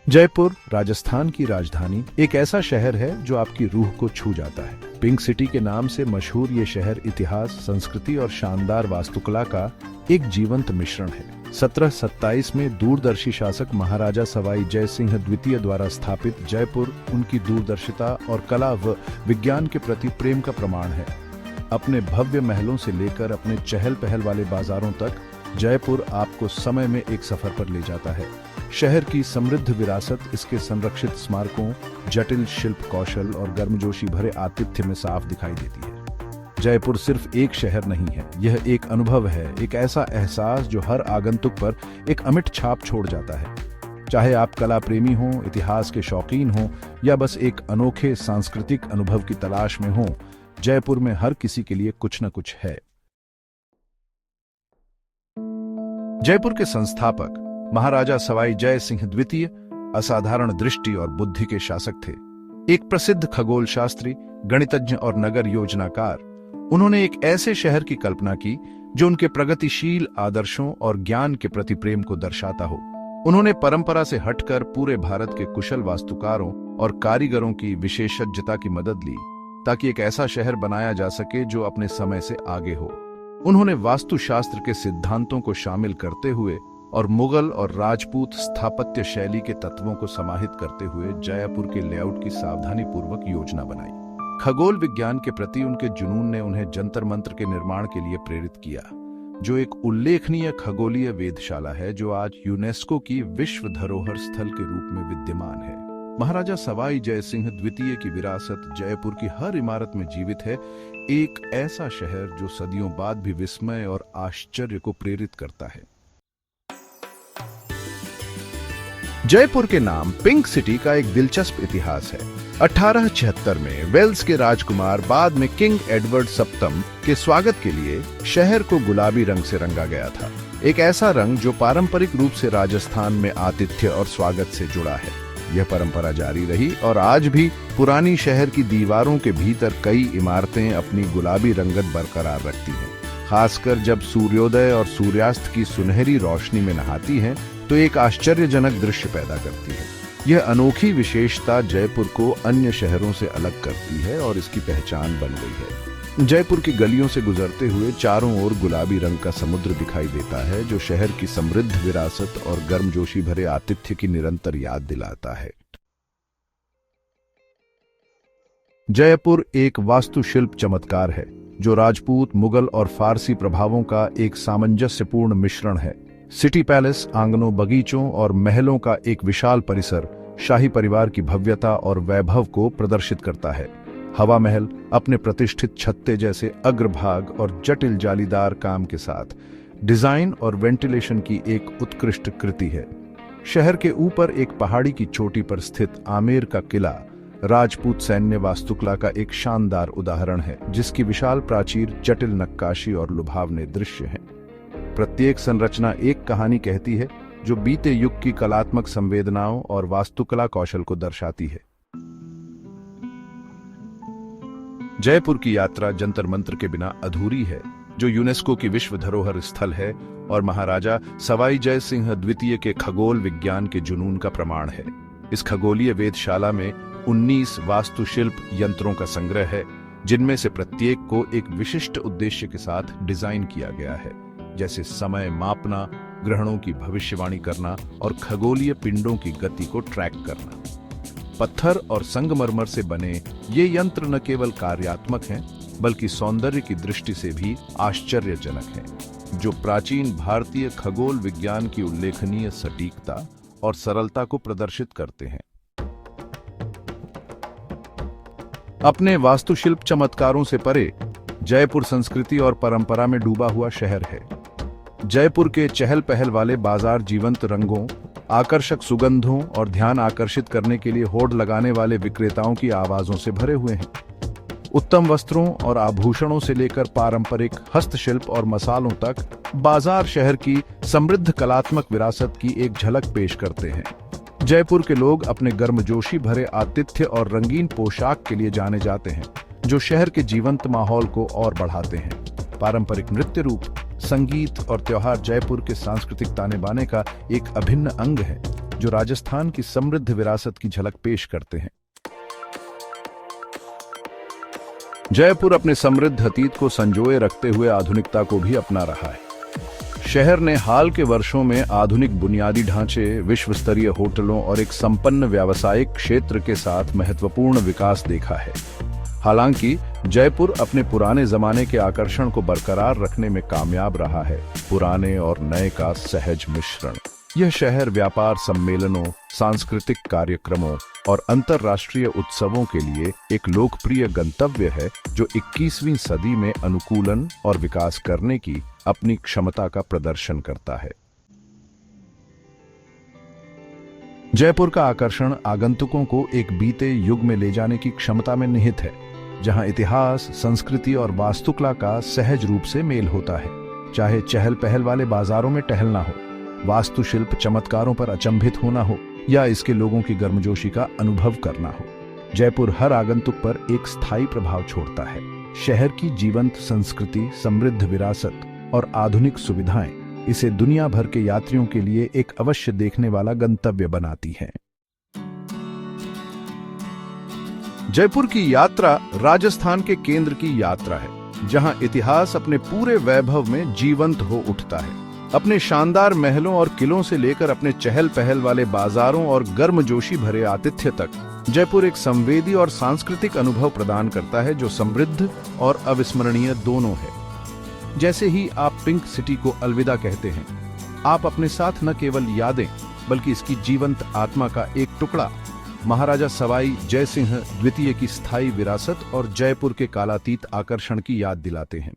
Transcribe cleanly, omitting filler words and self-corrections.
जयपुर राजस्थान की राजधानी एक ऐसा शहर है जो आपकी रूह को छू जाता है। पिंक सिटी के नाम से मशहूर ये शहर इतिहास, संस्कृति और शानदार वास्तुकला का एक जीवंत मिश्रण है। 1727 में दूरदर्शी शासक महाराजा सवाई जय सिंह द्वितीय द्वारा स्थापित जयपुर उनकी दूरदर्शिता और कला व विज्ञान के प्रति प्रेम का प्रमाण है। अपने भव्य महलों से लेकर अपने चहल पहल वाले बाजारों तक जयपुर आपको समय में एक सफर पर ले जाता है। शहर की समृद्ध विरासत इसके संरक्षित स्मारकों, जटिल शिल्प कौशल और गर्मजोशी भरे आतिथ्य में साफ दिखाई देती है। जयपुर सिर्फ एक शहर नहीं है, यह एक अनुभव है, एक ऐसा एहसास जो हर आगंतुक पर एक अमिट छाप छोड़ जाता है। चाहे आप कला प्रेमी हों, इतिहास के शौकीन हों या बस एक अनोखे सांस्कृतिक अनुभव की तलाश में हों, जयपुर में हर किसी के लिए कुछ न कुछ है। जयपुर के संस्थापक महाराजा सवाई जय सिंह द्वितीय असाधारण दृष्टि और बुद्धि के शासक थे। एक प्रसिद्ध खगोल शास्त्री, गणितज्ञ और नगर योजनाकार, उन्होंने एक ऐसे शहर की कल्पना की जो उनके प्रगतिशील आदर्शों और ज्ञान के प्रति प्रेम को दर्शाता हो। उन्होंने परंपरा से हटकर पूरे भारत के कुशल वास्तुकारों और कारीगरों की विशेषज्ञता की मदद ली ताकि एक ऐसा शहर बनाया जा सके जो अपने समय से आगे हो। उन्होंने वास्तुशास्त्र के सिद्धांतों को शामिल करते हुए और मुगल और राजपूत स्थापत्य शैली के तत्वों को समाहित करते हुए जयपुर के लेआउट की सावधानीपूर्वक योजना बनाई। खगोल विज्ञान के प्रति उनके जुनून ने उन्हें जंतर मंत्र के निर्माण के लिए प्रेरित किया, जो एक उल्लेखनीय खगोलीय वेधशाला है जो आज यूनेस्को की विश्व धरोहर स्थल के रूप में विद्यमान है। महाराजा सवाई जय सिंह द्वितीय की विरासत जयपुर की हर इमारत में जीवित है, एक ऐसा शहर जो सदियों बाद भी विस्मय और आश्चर्य को प्रेरित करता है। जयपुर के नाम पिंक सिटी का एक दिलचस्प इतिहास है। 1876 में वेल्स के राजकुमार, बाद में किंग एडवर्ड सप्तम के स्वागत के लिए शहर को गुलाबी रंग से रंगा गया था। एक ऐसा रंग जो पारंपरिक रूप से राजस्थान में आतिथ्य और स्वागत से जुड़ा है। यह परंपरा जारी रही और आज भी पुरानी शहर की दीवारों के भीतर कई इमारतें अपनी गुलाबी रंगत बरकरार रखती हैं। खासकर जब सूर्योदय और सूर्यास्त की सुनहरी रोशनी में नहाती हैं, तो एक आश्चर्यजनक दृश्य पैदा करती है। यह अनोखी विशेषता जयपुर को अन्य शहरों से अलग करती है और इसकी पहचान बन गई है। जयपुर की गलियों से गुजरते हुए चारों ओर गुलाबी रंग का समुद्र दिखाई देता है, जो शहर की समृद्ध विरासत और गर्मजोशी भरे आतिथ्य की निरंतर याद दिलाता है। जयपुर एक वास्तुशिल्प चमत्कार है, जो राजपूत, मुगल और फारसी प्रभावों का एक सामंजस्यपूर्ण मिश्रण है। सिटी पैलेस, आंगनों, बगीचों और महलों का एक विशाल परिसर शाही परिवार की भव्यता और वैभव को प्रदर्शित करता है। हवा महल अपने प्रतिष्ठित छत्ते जैसे अग्रभाग और जटिल जालीदार काम के साथ डिजाइन और वेंटिलेशन की एक उत्कृष्ट कृति है। शहर के ऊपर एक पहाड़ी की चोटी पर स्थित आमेर का किला राजपूत सैन्य वास्तुकला का एक शानदार उदाहरण है, जिसकी विशाल प्राचीर, जटिल नक्काशी और लुभावने दृश्य हैं। प्रत्येक संरचना एक कहानी कहती है, जो बीते युग की कलात्मक संवेदनाओं और वास्तुकला कौशल को दर्शाती है। जयपुर की यात्रा जंतर मंत्र के बिना अधूरी है, जो यूनेस्को की विश्व धरोहर स्थल है और महाराजा सवाई जय सिंह द्वितीय के खगोल विज्ञान के जुनून का प्रमाण है। इस खगोलीय वेधशाला में 19 वास्तुशिल्प यंत्रों का संग्रह है, जिनमें से प्रत्येक को एक विशिष्ट उद्देश्य के साथ डिजाइन किया गया है, जैसे समय मापना, ग्रहणों की भविष्यवाणी करना और खगोलीय पिंडों की गति को ट्रैक करना। पत्थर और संगमरमर से बने ये यंत्र न केवल कार्यात्मक हैं, बल्कि सौंदर्य की दृष्टि से भी आश्चर्यजनक हैं, जो प्राचीन भारतीय खगोल विज्ञान की उल्लेखनीय सटीकता और सरलता को प्रदर्शित करते हैं। अपने वास्तुशिल्प चमत्कारों से परे जयपुर संस्कृति और परंपरा में डूबा हुआ शहर है। जयपुर के चहल पहल वाले बाजार जीवंत रंगों, आकर्षक सुगंधों और ध्यान आकर्षित करने के लिए होड़ लगाने वाले विक्रेताओं की आवाजों से भरे हुए हैं। उत्तम वस्त्रों और आभूषणों से लेकर पारंपरिक हस्तशिल्प और मसालों तक, बाजार शहर की समृद्ध कलात्मक विरासत की एक झलक पेश करते हैं। जयपुर के लोग अपने गर्मजोशी भरे आतिथ्य और रंगीन पोशाक के लिए जाने जाते हैं, जो शहर के जीवंत माहौल को और बढ़ाते हैं। पारंपरिक नृत्य रूप, संगीत और त्योहार जयपुर के सांस्कृतिक ताने बाने का एक अभिन्न अंग है। जो राजस्थान की समृद्ध विरासत की झलक पेश करते हैं। जयपुर अपने समृद्ध अतीत को संजोए रखते हुए आधुनिकता को भी अपना रहा है। शहर ने हाल के वर्षों में आधुनिक बुनियादी ढांचे, विश्व स्तरीय होटलों और एक संपन्न व्यावसायिक क्षेत्र के साथ महत्वपूर्ण विकास देखा है। हालांकि जयपुर अपने पुराने जमाने के आकर्षण को बरकरार रखने में कामयाब रहा है, पुराने और नए का सहज मिश्रण। यह शहर व्यापार सम्मेलनों, सांस्कृतिक कार्यक्रमों और अंतर्राष्ट्रीय उत्सवों के लिए एक लोकप्रिय गंतव्य है, जो 21वीं सदी में अनुकूलन और विकास करने की अपनी क्षमता का प्रदर्शन करता है। जयपुर का आकर्षण आगंतुकों को एक बीते युग में ले जाने की क्षमता में निहित है, जहां इतिहास, संस्कृति और वास्तुकला का सहज रूप से मेल होता है। चाहे चहल पहल वाले बाजारों में टहलना हो, वास्तुशिल्प चमत्कारों पर अचंभित होना हो, या इसके लोगों की गर्मजोशी का अनुभव करना हो, जयपुर हर आगंतुक पर एक स्थायी प्रभाव छोड़ता है। शहर की जीवंत संस्कृति, समृद्ध विरासत और आधुनिक सुविधाएं इसे दुनिया भर के यात्रियों के लिए एक अवश्य देखने वाला गंतव्य बनाती हैं। जयपुर की यात्रा राजस्थान के केंद्र की यात्रा है, जहां इतिहास अपने पूरे वैभव में जीवंत हो उठता है। अपने शानदार महलों और किलों से लेकर अपने चहल पहल वाले बाजारों और गर्मजोशी भरे आतिथ्य तक, जयपुर एक संवेदी और सांस्कृतिक अनुभव प्रदान करता है, जो समृद्ध और अविस्मरणीय दोनों है। जैसे ही आप पिंक सिटी को अलविदा कहते हैं, आप अपने साथ न केवल यादें बल्कि इसकी जीवंत आत्मा का एक टुकड़ा, महाराजा सवाई जय सिंह द्वितीय की स्थायी विरासत और जयपुर के कालातीत आकर्षण की याद दिलाते हैं।